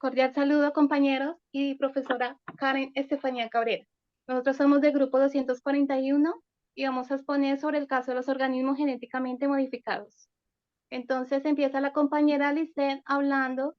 Cordial saludo, compañeros y profesora Karen Estefanía Cabrera. Nosotros somos del grupo 241 y vamos a exponer sobre el caso de los organismos genéticamente modificados. Entonces empieza la compañera Lisset hablando.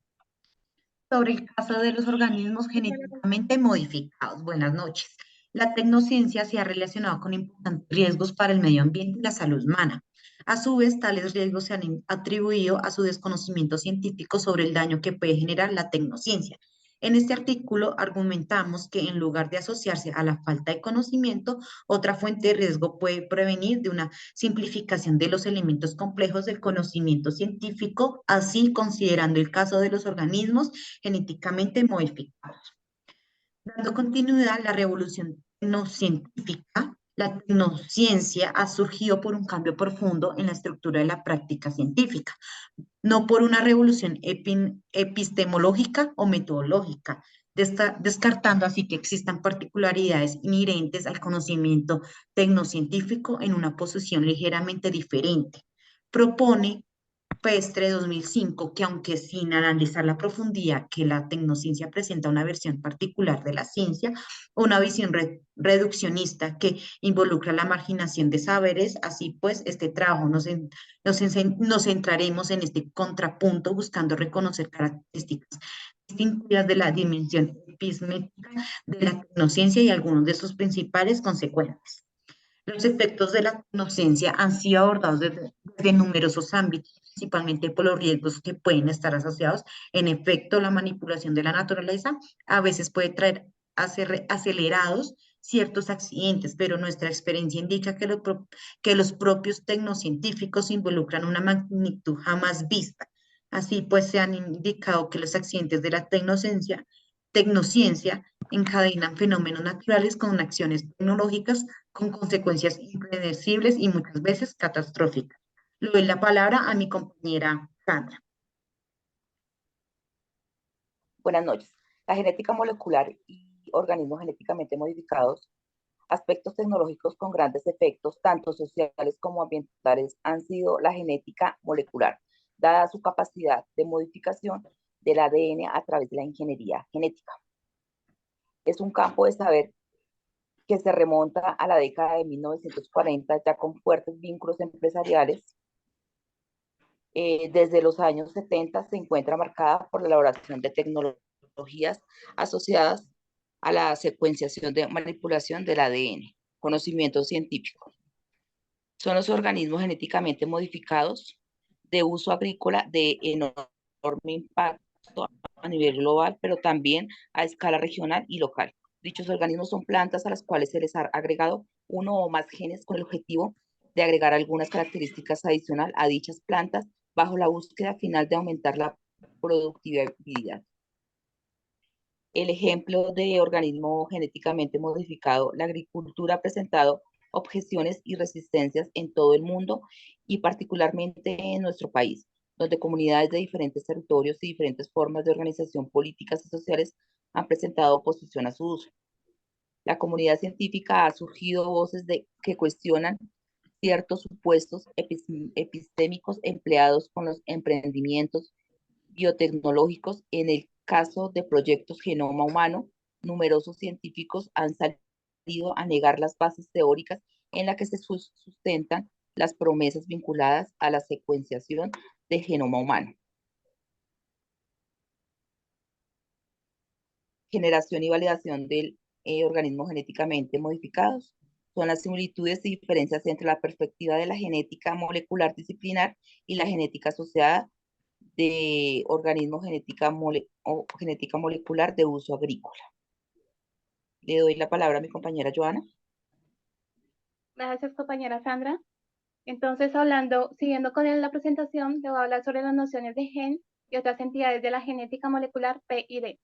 Sobre el caso de los organismos genéticamente modificados. Buenas noches. La tecnociencia se ha relacionado con importantes riesgos para el medio ambiente y la salud humana. A su vez, tales riesgos se han atribuido a su desconocimiento científico sobre el daño que puede generar la tecnociencia. En este artículo argumentamos que en lugar de asociarse a la falta de conocimiento, otra fuente de riesgo puede prevenir de una simplificación de los elementos complejos del conocimiento científico, así considerando el caso de los organismos genéticamente modificados. Dando continuidad a la revolución tecnocientífica, la tecnociencia ha surgido por un cambio profundo en la estructura de la práctica científica, no por una revolución epistemológica o metodológica, descartando así que existan particularidades inherentes al conocimiento tecnocientífico en una posición ligeramente diferente. Propone Pestre 2005, que aunque sin analizar la profundidad que la tecnociencia presenta una versión particular de la ciencia, una visión reduccionista que involucra la marginación de saberes, así pues este trabajo nos centraremos en este contrapunto buscando reconocer características distintivas de la dimensión epistémica de la tecnociencia y algunos de sus principales consecuencias. Los efectos de la tecnociencia han sido abordados desde numerosos ámbitos, principalmente por los riesgos que pueden estar asociados. En efecto, la manipulación de la naturaleza a veces puede traer acelerados ciertos accidentes, pero nuestra experiencia indica que los propios tecnocientíficos involucran una magnitud jamás vista. Así pues, se han indicado que los accidentes de la tecnociencia encadenan fenómenos naturales con acciones tecnológicas con consecuencias impredecibles y muchas veces catastróficas. Le doy la palabra a mi compañera Sandra. Buenas noches. La genética molecular y organismos genéticamente modificados, aspectos tecnológicos con grandes efectos, tanto sociales como ambientales, han sido la genética molecular, dada su capacidad de modificación del ADN a través de la ingeniería genética. Es un campo de saber que se remonta a la década de 1940, ya con fuertes vínculos empresariales. Desde los años 70 se encuentra marcada por la elaboración de tecnologías asociadas a la secuenciación de manipulación del ADN, conocimiento científico. Son los organismos genéticamente modificados de uso agrícola de enorme impacto a nivel global, pero también a escala regional y local. Dichos organismos son plantas a las cuales se les ha agregado uno o más genes con el objetivo de agregar algunas características adicionales a dichas plantas bajo la búsqueda final de aumentar la productividad. El ejemplo de organismo genéticamente modificado, la agricultura ha presentado objeciones y resistencias en todo el mundo y particularmente en nuestro país, donde comunidades de diferentes territorios y diferentes formas de organización políticas y sociales han presentado oposición a su uso. La comunidad científica ha surgido voces que cuestionan ciertos supuestos epistémicos empleados con los emprendimientos biotecnológicos. En el caso de proyectos Genoma Humano, numerosos científicos han salido a negar las bases teóricas en las que se sustentan las promesas vinculadas a la secuenciación del genoma humano. Generación y validación del organismos genéticamente modificados. Son las similitudes y diferencias entre la perspectiva de la genética molecular disciplinar y la genética asociada de organismos genética molecular de uso agrícola. Le doy la palabra a mi compañera Joana. Gracias, compañera Sandra. Entonces, siguiendo con la presentación, le voy a hablar sobre las nociones de gen y otras entidades de la genética molecular P y D.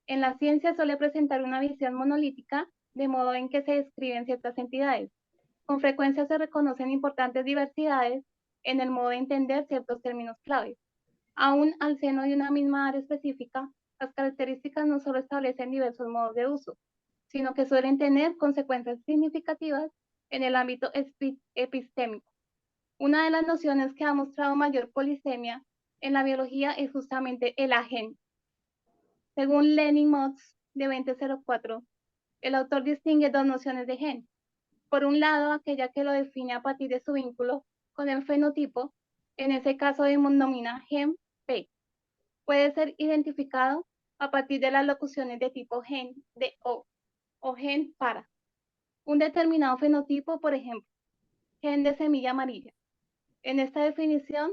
En la ciencia suele presentar una visión monolítica, de modo en que se describen ciertas entidades. Con frecuencia se reconocen importantes diversidades en el modo de entender ciertos términos claves. Aún al seno de una misma área específica, las características no solo establecen diversos modos de uso, sino que suelen tener consecuencias significativas en el ámbito epistémico. Una de las nociones que ha mostrado mayor polisemia en la biología es justamente el agen. Según Lenin Motz, de 2004, el autor distingue dos nociones de gen. Por un lado, aquella que lo define a partir de su vínculo con el fenotipo, en ese caso denomina gen P. Puede ser identificado a partir de las locuciones de tipo gen de o gen para un determinado fenotipo, por ejemplo, gen de semilla amarilla. En esta definición,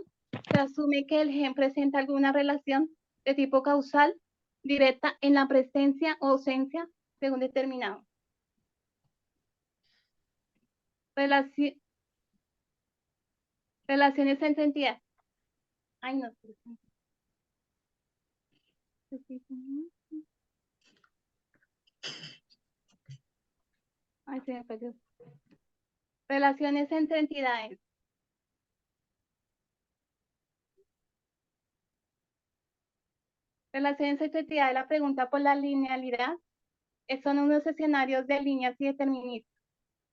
se asume que el gen presenta alguna relación de tipo causal directa en la presencia o ausencia de un determinado. Relaciones entre entidades. Ay, no. Ay, se me perdió. Relaciones entre entidades. Relaciones entre entidades, la pregunta por la linealidad son unos escenarios de líneas y deterministas.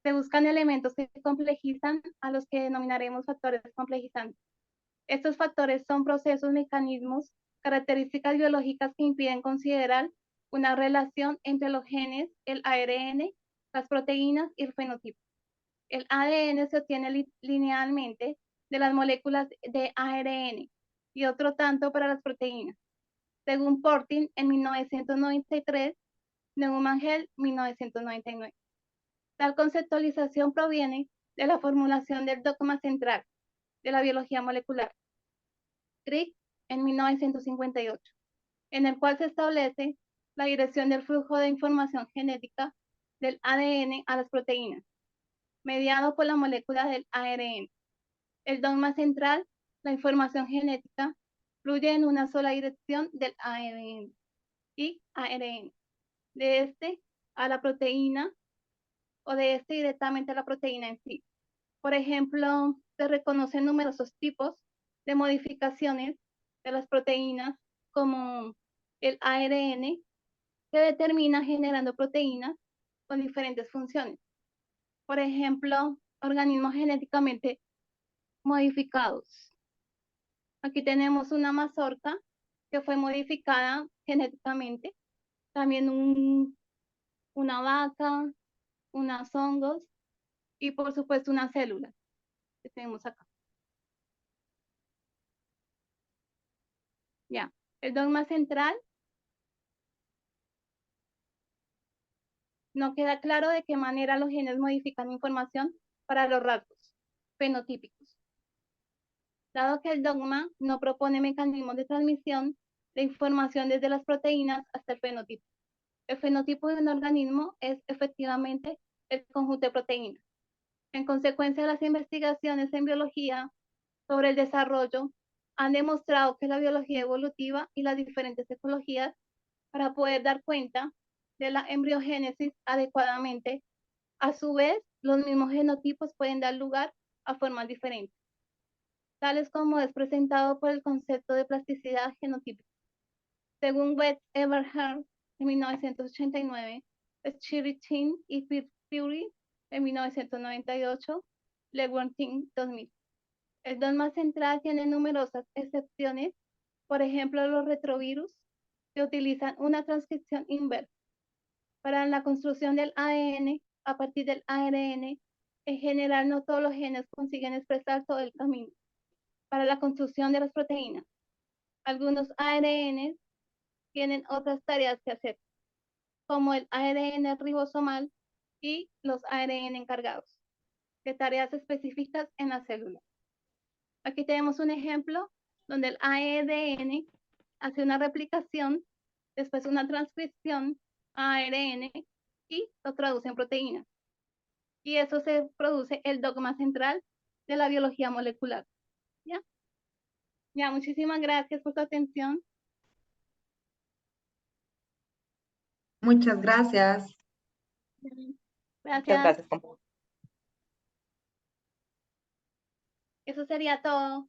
Se buscan elementos que complejizan a los que denominaremos factores complejizantes. Estos factores son procesos, mecanismos, características biológicas que impiden considerar una relación entre los genes, el ARN, las proteínas y el fenotipo. El ADN se obtiene linealmente de las moléculas de ARN y otro tanto para las proteínas. Según Portin en 1993, Neumann Hell 1999. Tal conceptualización proviene de la formulación del dogma central de la biología molecular, Crick en 1958, en el cual se establece la dirección del flujo de información genética del ADN a las proteínas, mediado por la molécula del ARN. El dogma central, la información genética, fluye en una sola dirección del ARN y ARN, de este a la proteína o de este directamente a la proteína en sí. Por ejemplo, se reconocen numerosos tipos de modificaciones de las proteínas como el ARN, que determina generando proteínas con diferentes funciones. Por ejemplo, organismos genéticamente modificados. Aquí tenemos una mazorca que fue modificada genéticamente. También una vaca, unos hongos y por supuesto una célula que tenemos acá. Ya, el dogma central no queda claro de qué manera los genes modifican información para los rasgos fenotípicos. Dado que el dogma no propone mecanismos de transmisión de información desde las proteínas hasta el fenotipo. El fenotipo de un organismo es efectivamente el conjunto de proteínas. En consecuencia, las investigaciones en biología sobre el desarrollo han demostrado que la biología evolutiva y las diferentes ecologías para poder dar cuenta de la embriogénesis adecuadamente. A su vez, los mismos genotipos pueden dar lugar a formas diferentes, tales como es presentado por el concepto de plasticidad genotípica. Según West Everhart en 1989, Chiritin y Fury en 1998, Lewontin 2000. El dogma central tiene numerosas excepciones, por ejemplo, los retrovirus que utilizan una transcripción inversa. Para la construcción del ADN a partir del ARN, en general no todos los genes consiguen expresar todo el camino. Para la construcción de las proteínas, algunos ARN tienen otras tareas que hacer, como el ARN ribosomal y los ARN encargados de tareas específicas en la célula. Aquí tenemos un ejemplo donde el ARN hace una replicación, después una transcripción a ARN y lo traduce en proteínas. Y eso se produce el dogma central de la biología molecular. ¿Ya? Ya, muchísimas gracias por su atención. Muchas gracias. Muchas Gracias. gracias, compañero. Eso sería todo.